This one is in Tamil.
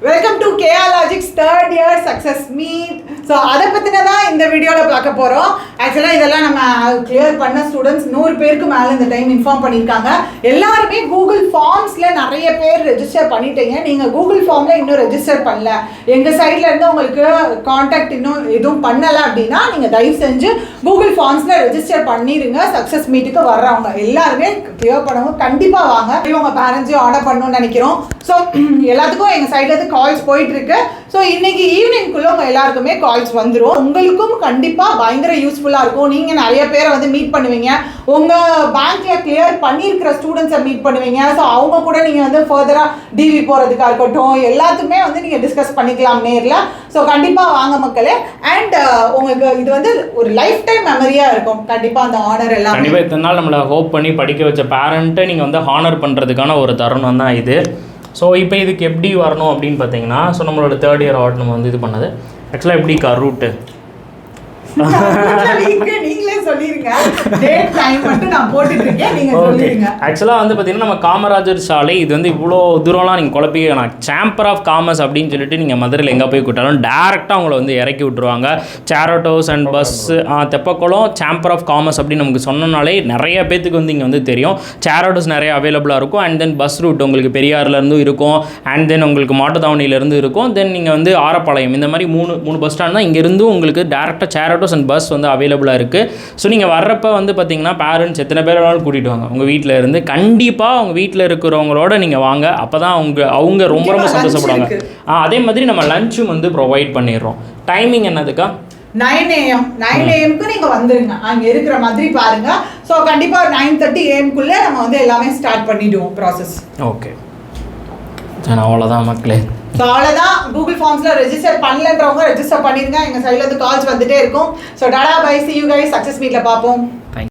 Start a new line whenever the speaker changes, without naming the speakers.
Welcome to KR Logics third year success meet. So அதை பற்றின தான் இந்த வீடியோவில் பார்க்க போகிறோம். ஆக்சுவலாக இதெல்லாம் நம்ம கிளியர் பண்ண ஸ்டூடெண்ட்ஸ் 100 பேருக்கு மேலே இந்த டைம் இன்ஃபார்ம் பண்ணியிருக்காங்க. எல்லாருமே கூகுள் ஃபார்ம்ஸில் நிறைய பேர் ரெஜிஸ்டர் பண்ணிட்டீங்க. நீங்கள் கூகுள் ஃபார்மில் இன்னும் ரெஜிஸ்டர் பண்ணல, எங்கள் சைடில் இருந்து உங்களுக்கு காண்டாக்ட் இன்னும் எதுவும் பண்ணலை அப்படின்னா நீங்கள் தயவு செஞ்சு கூகுள் ஃபார்ம்ஸில் ரெஜிஸ்டர் பண்ணிடுங்க. சக்ஸஸ் மீட்டுக்கு வர்றவங்க எல்லாருமே கிளியர் பண்ணவங்க கண்டிப்பாக வாங்க. உங்கள் பேரண்ட்ஸையும் ஆர்டர் பண்ணணும்னு நினைக்கிறோம். ஸோ எல்லாத்துக்கும் எங்கள் சைட்லேருந்து கால்ஸ் போயிட்டுருக்கு. ஸோ இன்னைக்கு ஈவினிங்குள்ளே உங்கள் எல்லாருக்குமே கால்ஸ் வந்துடும். உங்களுக்கும் கண்டிப்பாக பயங்கர யூஸ்ஃபுல்லாக இருக்கும். நீங்கள் நிறைய பேரை வந்து மீட் பண்ணுவீங்க, உங்கள் பேங்க்கில் கிளியர் பண்ணியிருக்கிற ஸ்டூடெண்ட்ஸை மீட் பண்ணுவீங்க. ஸோ அவங்க கூட நீங்கள் வந்து ஃபர்தராக டிவி போகிறதுக்காக இருக்கட்டும், எல்லாத்துக்குமே வந்து நீங்கள் டிஸ்கஸ் பண்ணிக்கலாம் நேரில். ஸோ கண்டிப்பாக வாங்க மக்களே. அண்ட் உங்களுக்கு இது வந்து ஒரு லைஃப் டைம் மெமரியாக இருக்கும். கண்டிப்பாக அந்த ஆனர் எல்லாம்
கண்டிப்பாக இத்தனை நாள் நம்மளை ஹோப் பண்ணி படிக்க வச்ச பேரண்ட்டை நீங்கள் வந்து ஹானர் பண்ணுறதுக்கான ஒரு தருணம் தான் இது. ஸோ இப்போ இதுக்கு எப்படி வரணும் அப்படின்னு பார்த்தீங்கன்னா, ஸோ நம்மளோட தேர்ட் இயர் ஆர்ட் நம்ம வந்து இது பண்ணது ஆக்சுவலாக எப்படிக்கா ரூட்டு
நீங்களே சொல்லிருங்க. டேட் டைம் மட்டும் நான் போட்டுட்டு இருக்கேன், நீங்க சொல்லிருங்க.
ஆக்சுவலாக வந்து பார்த்தீங்கன்னா நம்ம காமராஜர் சாலை, இது வந்து இவ்வளோ தூரம்லாம் நீங்கள் குழப்பிக்க வேணாம். சாம்பர் ஆஃப் காமர்ஸ் அப்படின்னு சொல்லிட்டு நீங்கள் மதுரையில் எங்கே போய் கூட்டாலும் டேரெக்டாக அவங்கள வந்து இறக்கி விட்டுருவாங்க. சேரோட்டோஸ் and bus Teppakulam chamber of commerce அப்படின்னு நமக்கு சொன்னனாலே நிறைய பேத்துக்கு வந்து இங்கே வந்து தெரியும். சேரோட்டோஸ் நிறைய அவைலபிளாக இருக்கும். அண்ட் தென் பஸ் ரூட் உங்களுக்கு பெரியார்லேருந்து இருக்கும், அண்ட் தென் உங்களுக்கு மாட்டுத்தாவணியிலேருந்து இருக்கும். தென் நீங்கள் வந்து ஆரப்பாளையம், இந்த மாதிரி மூணு பஸ் ஸ்டாண்ட் தான் இங்கேருந்து உங்களுக்கு டேரெக்டாக சேரோட்டோஸ் அண்ட் பஸ் வந்து அவைலபிளாக இருக்குது. ஸோ நீங்கள் வர்றப்போ வந்து பார்த்தீங்கன்னா பேரண்ட்ஸ் எத்தனை பேர் வேணாலும் கூட்டிகிட்டு வாங்க உங்கள் வீட்டில் இருந்து. கண்டிப்பாக அவங்க வீட்டில் இருக்கிறவங்களோட நீங்கள் வாங்க, அப்போ தான் அவங்க ரொம்ப ரொம்ப சந்தோஷப்படுவாங்க. அதே மாதிரி நம்ம லஞ்சும் வந்து ப்ரொவைட் பண்ணிடுறோம். டைமிங் என்னதுக்கா?
9 AM நீங்க வந்துருங்க, அங்க இருக்கிற மாதிரி பாருங்க. ஸோ கண்டிப்பா 9:30 AM நம்ம வந்து எல்லாமே ஸ்டார்ட் பண்ணிடுவோம் ப்ராசஸ்.
ஓகே, சரி, அவ்வளோதான் மக்களே.
ஸோ அவ்வளோதான். கூகுள் ஃபார்ம்ஸில் ரெஜிஸ்டர் பண்ணலன்றவங்க ரெஜிஸ்டர் பண்ணிருங்க. எங்கள் சைடில் இருந்து கால்ஸ் வந்துட்டே இருக்கும். So tata bye, see you guys, success மீட்டில் பார்ப்போம்.